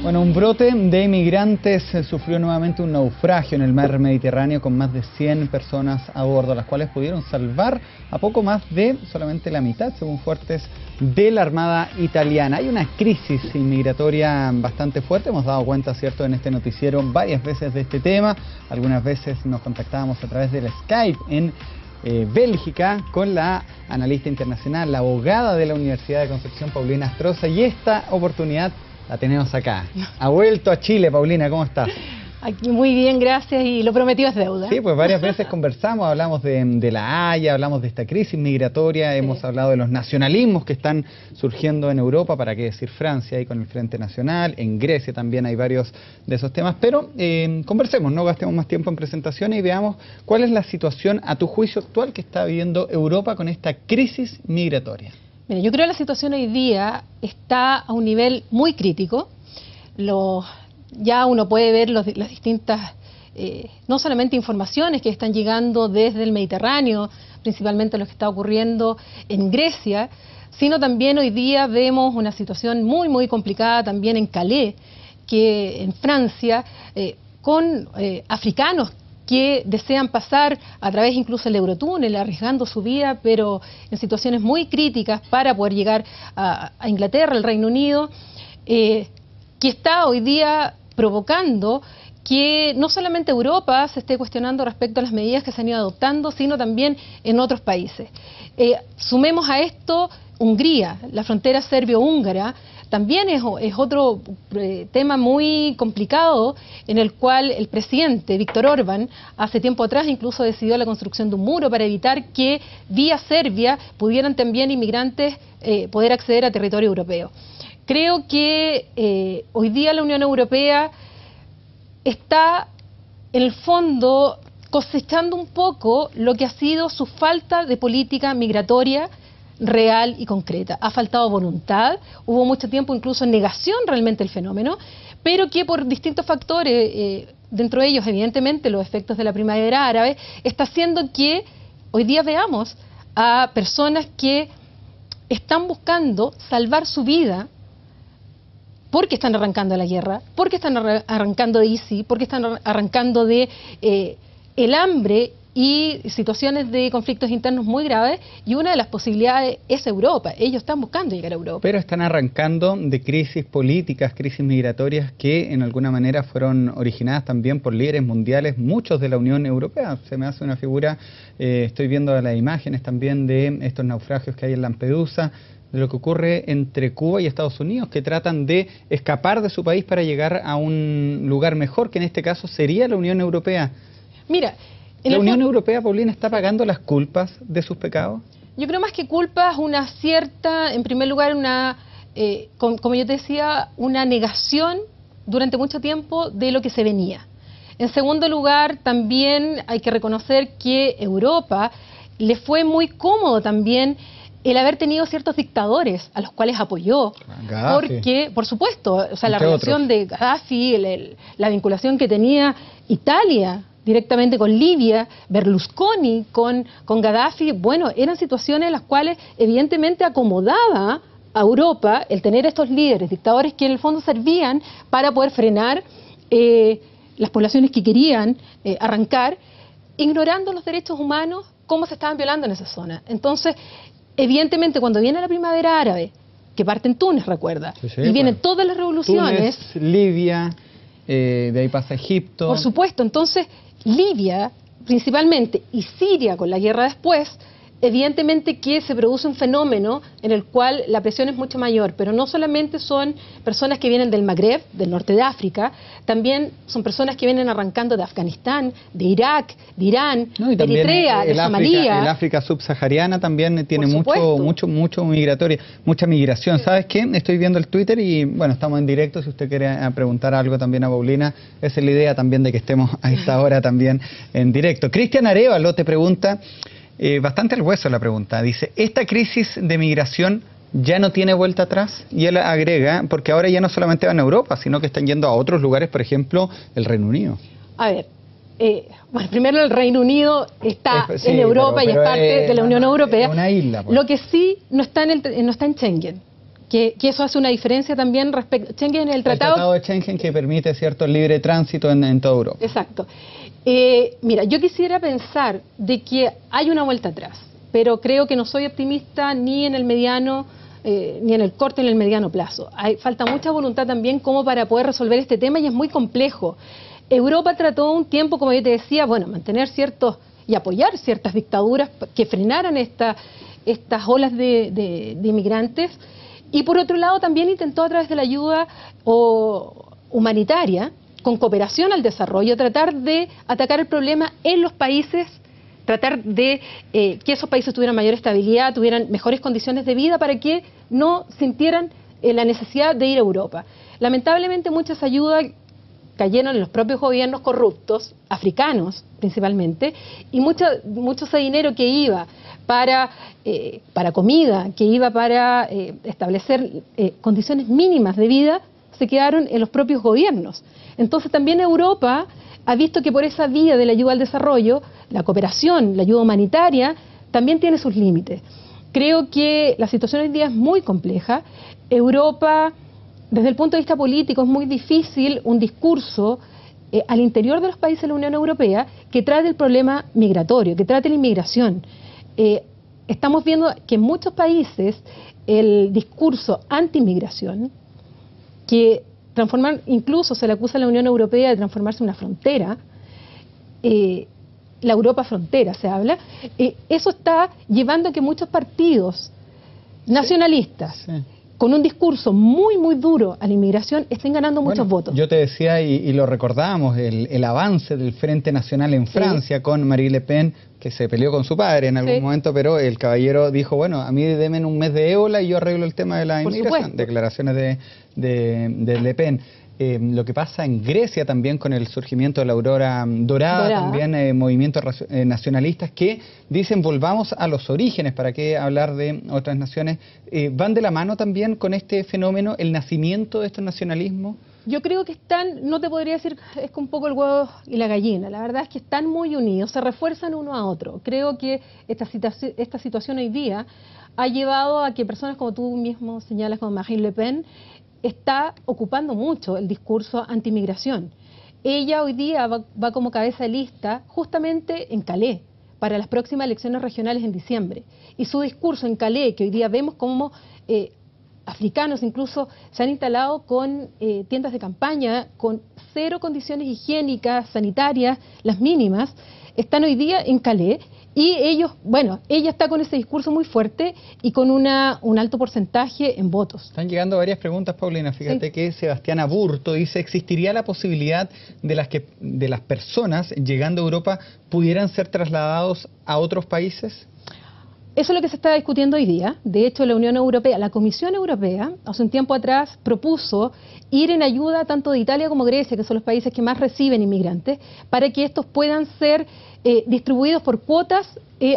Bueno, un brote de inmigrantes sufrió nuevamente un naufragio en el mar Mediterráneo con más de 100 personas a bordo, las cuales pudieron salvar a poco más de solamente la mitad, según fuentes de la Armada italiana. Hay una crisis inmigratoria bastante fuerte, hemos dado cuenta, ¿cierto?, en este noticiero varias veces de este tema. Algunas veces nos contactábamos a través del Skype en Bélgica con la analista internacional, la abogada de la Universidad de Concepción, Paulina Astroza, y esta oportunidad la tenemos acá. Ha vuelto a Chile, Paulina, ¿cómo estás? Aquí muy bien, gracias, y lo prometido es deuda. Sí, pues varias veces conversamos, hablamos de la Haya, hablamos de esta crisis migratoria, sí. Hemos hablado de los nacionalismos que están surgiendo en Europa, para qué decir Francia, ahí con el Frente Nacional, en Grecia también hay varios de esos temas, pero conversemos, no gastemos más tiempo en presentaciones y veamos cuál es la situación, a tu juicio, actual que está viviendo Europa con esta crisis migratoria. Mira, yo creo que la situación hoy día está a un nivel muy crítico. Ya uno puede ver las distintas, no solamente informaciones que están llegando desde el Mediterráneo, principalmente lo que está ocurriendo en Grecia, sino también hoy día vemos una situación muy complicada también en Calais, que en Francia, con africanos que desean pasar a través incluso del Eurotúnel, arriesgando su vida, pero en situaciones muy críticas para poder llegar a Inglaterra, el Reino Unido, que está hoy día provocando que no solamente Europa se esté cuestionando respecto a las medidas que se han ido adoptando, sino también en otros países. Sumemos a esto Hungría, la frontera serbio-húngara, también es otro tema muy complicado, en el cual el presidente Víctor Orbán hace tiempo atrás incluso decidió la construcción de un muro para evitar que vía Serbia pudieran también inmigrantes poder acceder a territorio europeo. Creo que hoy día la Unión Europea está en el fondo cosechando un poco lo que ha sido su falta de política migratoria real y concreta. Ha faltado voluntad, hubo mucho tiempo incluso negación realmente del fenómeno, pero que por distintos factores, dentro de ellos evidentemente los efectos de la primavera árabe, está haciendo que hoy día veamos a personas que están buscando salvar su vida porque están arrancando de la guerra, porque están arrancando de ISIS, porque están arrancando de el hambre y situaciones de conflictos internos muy graves, y una de las posibilidades es Europa. Ellos están buscando llegar a Europa. Pero están arrancando de crisis políticas, crisis migratorias que en alguna manera fueron originadas también por líderes mundiales, muchos de la Unión Europea. Se me hace una figura, estoy viendo las imágenes también de estos naufragios que hay en Lampedusa, de lo que ocurre entre Cuba y Estados Unidos, que tratan de escapar de su país para llegar a un lugar mejor, que en este caso sería la Unión Europea. Mira, ¿la Unión Europea, Paulina, está pagando las culpas de sus pecados? Yo creo más que culpas, una cierta, en primer lugar, como yo te decía, una negación durante mucho tiempo de lo que se venía. En segundo lugar, también hay que reconocer que Europa le fue muy cómodo también el haber tenido ciertos dictadores a los cuales apoyó, Gaddafi, porque, por supuesto, o sea, la relación de Gaddafi, la vinculación que tenía Italia directamente con Libia, Berlusconi con Gaddafi, bueno, eran situaciones en las cuales evidentemente acomodaba a Europa el tener estos líderes, dictadores que en el fondo servían para poder frenar las poblaciones que querían arrancar, ignorando los derechos humanos, cómo se estaban violando en esa zona. Entonces, evidentemente, cuando viene la primavera árabe, que parte en Túnez, recuerda, sí, y vienen todas las revoluciones... Túnez, Libia, de ahí pasa Egipto... Por supuesto, entonces Libia principalmente y Siria con la guerra después, evidentemente que se produce un fenómeno en el cual la presión es mucho mayor, pero no solamente son personas que vienen del Magreb, del norte de África, también son personas que vienen arrancando de Afganistán, de Irak, de Irán, de Eritrea, de Somalia. El África subsahariana también tiene mucha migración. Sí. ¿Sabes qué? Estoy viendo el Twitter y bueno, estamos en directo, si usted quiere preguntar algo también a Paulina, esa es la idea también de que estemos a esta hora también en directo. Cristian Arévalo te pregunta... bastante al hueso la pregunta. Dice, ¿esta crisis de migración ya no tiene vuelta atrás? Y él agrega, porque ahora ya no solamente van a Europa, sino que están yendo a otros lugares, por ejemplo, el Reino Unido. A ver, bueno, primero el Reino Unido está en Europa y es parte de la Unión Europea. Es una isla, pues. Lo que sí no está en Schengen, que eso hace una diferencia también respecto a Schengen, el tratado de Schengen que permite cierto libre tránsito en toda Europa. Exacto. Mira, yo quisiera pensar de que hay una vuelta atrás, pero creo que no soy optimista ni en el mediano, ni en el corto ni en el mediano plazo. Falta mucha voluntad también como para poder resolver este tema y es muy complejo. Europa trató un tiempo, como yo te decía, bueno, mantener ciertos y apoyar ciertas dictaduras que frenaran estas olas de inmigrantes. Y por otro lado también intentó a través de la ayuda humanitaria, con cooperación al desarrollo, tratar de atacar el problema en los países, tratar de que esos países tuvieran mayor estabilidad, tuvieran mejores condiciones de vida para que no sintieran la necesidad de ir a Europa. Lamentablemente muchas ayudas cayeron en los propios gobiernos corruptos, africanos principalmente, y mucho ese dinero que iba para comida, que iba para establecer condiciones mínimas de vida, se quedaron en los propios gobiernos. Entonces también Europa ha visto que por esa vía de la ayuda al desarrollo, la cooperación, la ayuda humanitaria, también tiene sus límites. Creo que la situación hoy en día es muy compleja. Europa, desde el punto de vista político, es muy difícil un discurso al interior de los países de la Unión Europea que trate el problema migratorio, que trate la inmigración. Estamos viendo que en muchos países el discurso anti-inmigración, que incluso se le acusa a la Unión Europea de transformarse en una frontera, la Europa frontera se habla, eso está llevando a que muchos partidos nacionalistas, con un discurso muy, muy duro a la inmigración, estén ganando muchos votos. Yo te decía, y lo recordábamos, el avance del Frente Nacional en Francia con Marine Le Pen, que se peleó con su padre en algún momento, pero el caballero dijo, bueno, a mí denme un mes de ébola y yo arreglo el tema de la inmigración. Declaraciones de Le Pen. Lo que pasa en Grecia también con el surgimiento de la aurora dorada. También movimientos nacionalistas que dicen volvamos a los orígenes, ¿para qué hablar de otras naciones? ¿Van de la mano también con este fenómeno, el nacimiento de estos nacionalismos? Yo creo que están, no te podría decir, es un poco el huevo y la gallina, la verdad es que están muy unidos, se refuerzan uno a otro. Creo que esta situación hoy día ha llevado a que personas como tú mismo señalas, como Marine Le Pen, está ocupando mucho el discurso anti-inmigración. Ella hoy día va como cabeza de lista justamente en Calais para las próximas elecciones regionales en diciembre. Y su discurso en Calais, que hoy día vemos como africanos incluso se han instalado con tiendas de campaña, con cero condiciones higiénicas, sanitarias, las mínimas, están hoy día en Calais. Y ellos, bueno, ella está con ese discurso muy fuerte y con un alto porcentaje en votos. Están llegando varias preguntas, Paulina. Fíjate que Sebastián Aburto dice, ¿existiría la posibilidad de las personas llegando a Europa pudieran ser trasladados a otros países? Eso es lo que se está discutiendo hoy día. De hecho, la Unión Europea, la Comisión Europea, hace un tiempo atrás propuso ir en ayuda tanto de Italia como Grecia, que son los países que más reciben inmigrantes, para que estos puedan ser distribuidos por cuotas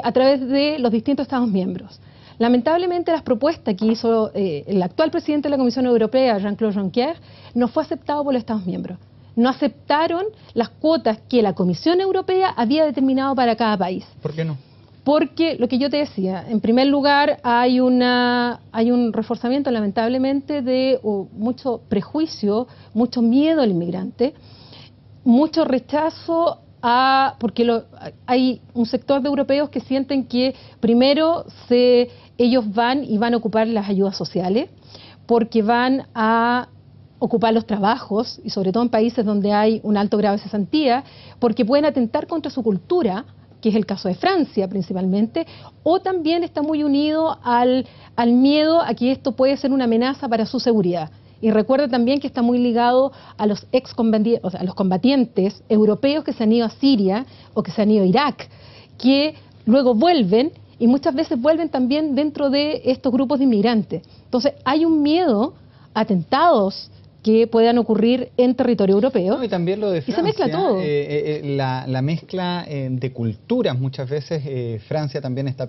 a través de los distintos Estados miembros. Lamentablemente, las propuestas que hizo el actual presidente de la Comisión Europea, Jean-Claude Juncker, no fue aceptado por los Estados miembros. No aceptaron las cuotas que la Comisión Europea había determinado para cada país. ¿Por qué no? Porque lo que yo te decía, en primer lugar hay un reforzamiento lamentablemente de mucho prejuicio, mucho miedo al inmigrante, mucho rechazo porque hay un sector de europeos que sienten que primero ellos van a ocupar las ayudas sociales, porque van a ocupar los trabajos, y sobre todo en países donde hay un alto grado de cesantía, porque pueden atentar contra su cultura, que es el caso de Francia principalmente, o también está muy unido al miedo a que esto puede ser una amenaza para su seguridad. Y recuerda también que está muy ligado a los a los combatientes europeos que se han ido a Siria o que se han ido a Irak, que luego vuelven y muchas veces vuelven también dentro de estos grupos de inmigrantes. Entonces hay un miedo a atentados que puedan ocurrir en territorio europeo. No, y también lo de Francia, y se mezcla todo. La mezcla de culturas, muchas veces Francia también está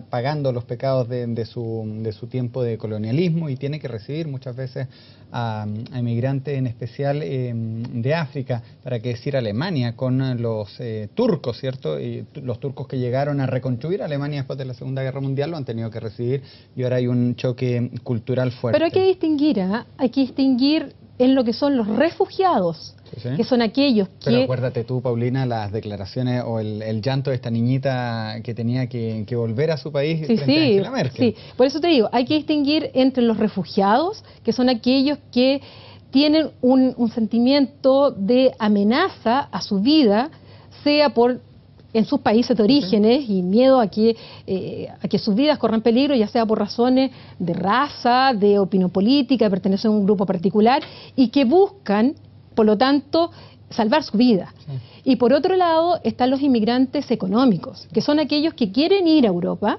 pagando los pecados de su tiempo de colonialismo y tiene que recibir muchas veces a inmigrantes, en especial de África, para qué decir Alemania, con los turcos, ¿cierto? Y los turcos que llegaron a reconstruir Alemania después de la Segunda Guerra Mundial lo han tenido que recibir y ahora hay un choque cultural fuerte. Pero hay que distinguir, hay que distinguir en lo que son los refugiados, sí. Que son aquellos que... Pero acuérdate tú, Paulina, las declaraciones o el llanto de esta niñita que tenía que volver a su país frente a Angela Merkel. Sí, por eso te digo, hay que distinguir entre los refugiados, que son aquellos que tienen un sentimiento de amenaza a su vida, sea en sus países de orígenes y miedo a que sus vidas corran peligro, ya sea por razones de raza, de opinión política, de pertenecer a un grupo particular, y que buscan, por lo tanto, salvar su vida. Sí. Y por otro lado están los inmigrantes económicos, que son aquellos que quieren ir a Europa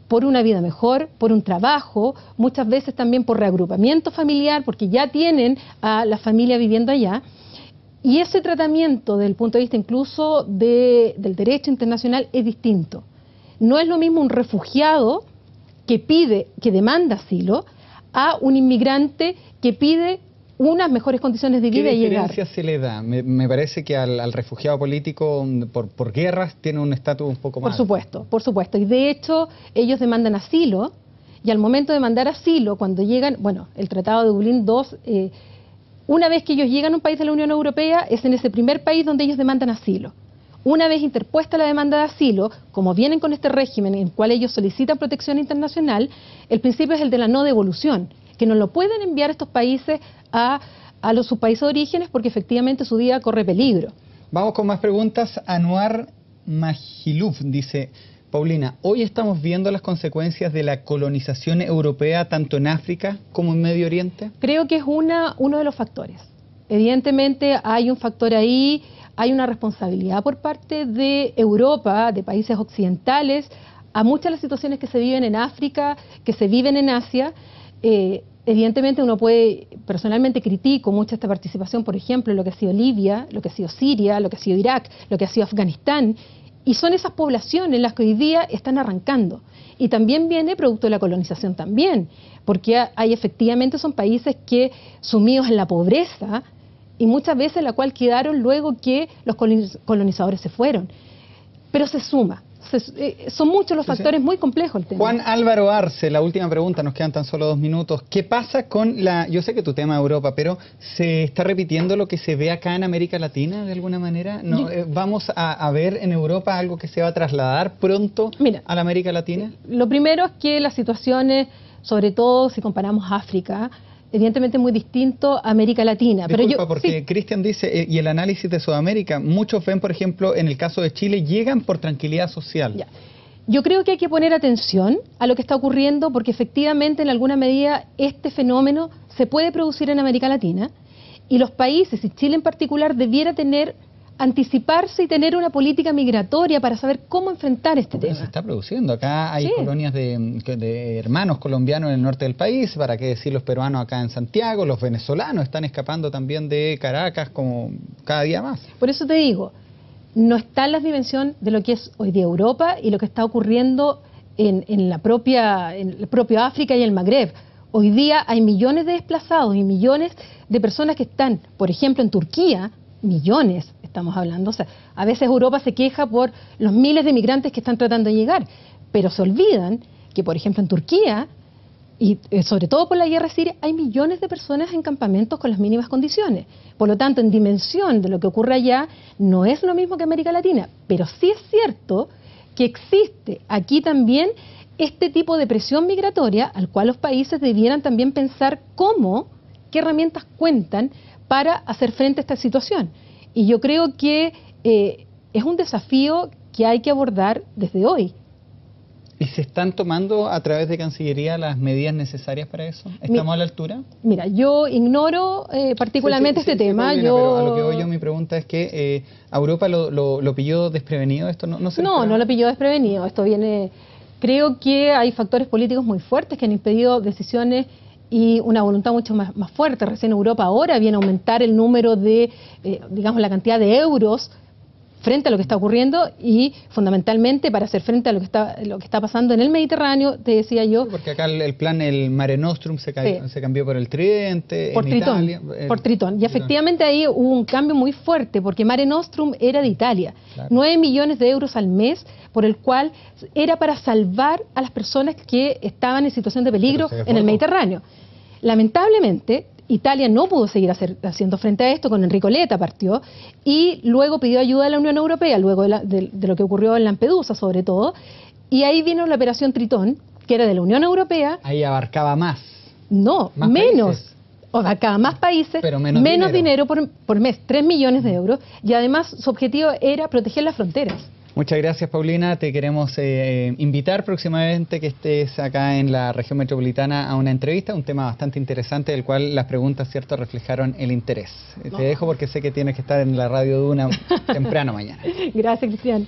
por una vida mejor, por un trabajo, muchas veces también por reagrupamiento familiar, porque ya tienen a la familia viviendo allá. Y ese tratamiento, desde el punto de vista incluso del derecho internacional, es distinto. No es lo mismo un refugiado que demanda asilo, a un inmigrante que pide unas mejores condiciones de vida y llegar. ¿Qué diferencia se le da? Me parece que al refugiado político por guerras tiene un estatus un poco más... Por supuesto. Y de hecho, ellos demandan asilo, y al momento de mandar asilo, cuando llegan, bueno, el Tratado de Dublín II... una vez que ellos llegan a un país de la Unión Europea, es en ese primer país donde ellos demandan asilo. Una vez interpuesta la demanda de asilo, como vienen con este régimen en el cual ellos solicitan protección internacional, el principio es el de la no devolución, que no lo pueden enviar estos países a sus países de orígenes porque efectivamente su vida corre peligro. Vamos con más preguntas. Anuar Majiluf dice... Paulina, hoy estamos viendo las consecuencias de la colonización europea tanto en África como en Medio Oriente. Creo que es uno de los factores. Evidentemente hay un factor ahí, hay una responsabilidad por parte de Europa, de países occidentales, a muchas de las situaciones que se viven en África, que se viven en Asia. Evidentemente uno personalmente critico mucho esta participación, por ejemplo, en lo que ha sido Libia, lo que ha sido Siria, lo que ha sido Irak, lo que ha sido Afganistán. Y son esas poblaciones las que hoy día están arrancando. Y también viene producto de la colonización también, porque efectivamente son países que sumidos en la pobreza y muchas veces la cual quedaron luego que los colonizadores se fueron. Pero se suma. Son muchos los factores, muy complejos el tema. Juan Álvaro Arce, la última pregunta, nos quedan tan solo 2 minutos. ¿Qué pasa con yo sé que tu tema es Europa, pero ¿se está repitiendo lo que se ve acá en América Latina de alguna manera? ¿No, vamos a ver en Europa algo que se va a trasladar pronto a la América Latina? Lo primero es que las situaciones, sobre todo si comparamos África, evidentemente muy distinto a América Latina. Disculpa, porque Cristian dice, y el análisis de Sudamérica, muchos ven, por ejemplo, en el caso de Chile, llegan por tranquilidad social. Ya. Yo creo que hay que poner atención a lo que está ocurriendo, porque efectivamente, en alguna medida, este fenómeno se puede producir en América Latina, y los países, y Chile en particular, debiera anticiparse y tener una política migratoria para saber cómo enfrentar este tema. Se está produciendo. Acá hay colonias de hermanos colombianos en el norte del país, para qué decir los peruanos acá en Santiago, los venezolanos están escapando también de Caracas como cada día más. Por eso te digo, no está en la dimensión de lo que es hoy día Europa y lo que está ocurriendo en el propio África y el Magreb. Hoy día hay millones de desplazados y millones de personas que están, por ejemplo, en Turquía, millones estamos hablando. O sea, a veces Europa se queja por los miles de migrantes que están tratando de llegar, pero se olvidan que, por ejemplo, en Turquía, y sobre todo por la guerra siria, hay millones de personas en campamentos con las mínimas condiciones. Por lo tanto, en dimensión de lo que ocurre allá, no es lo mismo que América Latina, pero sí es cierto que existe aquí también este tipo de presión migratoria al cual los países debieran también pensar qué herramientas cuentan para hacer frente a esta situación. Y yo creo que es un desafío que hay que abordar desde hoy. ¿Y se están tomando a través de Cancillería las medidas necesarias para eso? ¿Estamos a la altura? Mira, yo ignoro particularmente este tema. Paulina, pero a lo que voy yo, mi pregunta es que ¿a Europa lo pilló desprevenido esto? No lo pilló desprevenido. Esto viene... Creo que hay factores políticos muy fuertes que han impedido decisiones y una voluntad mucho más fuerte. Recién Europa ahora viene a aumentar el número de, digamos, la cantidad de euros frente a lo que está ocurriendo y fundamentalmente para hacer frente a lo que está pasando en el Mediterráneo, te decía yo. Sí, porque acá el plan, el Mare Nostrum se cambió por el Tridente, por en Tritón, Italia. Por Tritón. Y efectivamente ahí hubo un cambio muy fuerte, porque Mare Nostrum era de Italia. Claro. 9 millones de euros al mes, por el cual era para salvar a las personas que estaban en situación de peligro en el Mediterráneo. Lamentablemente, Italia no pudo seguir haciendo frente a esto, con Enrico Letta partió, y luego pidió ayuda a la Unión Europea, luego de lo que ocurrió en Lampedusa sobre todo, y ahí vino la operación Tritón, que era de la Unión Europea. Ahí abarcaba más. No, más menos. Países. Abarcaba más países, pero menos dinero por mes, 3 millones de euros, y además su objetivo era proteger las fronteras. Muchas gracias, Paulina. Te queremos invitar próximamente que estés acá en la región metropolitana a una entrevista, un tema bastante interesante del cual las preguntas, cierto, reflejaron el interés. Te dejo porque sé que tienes que estar en la radio Duna temprano mañana. Gracias, Cristian.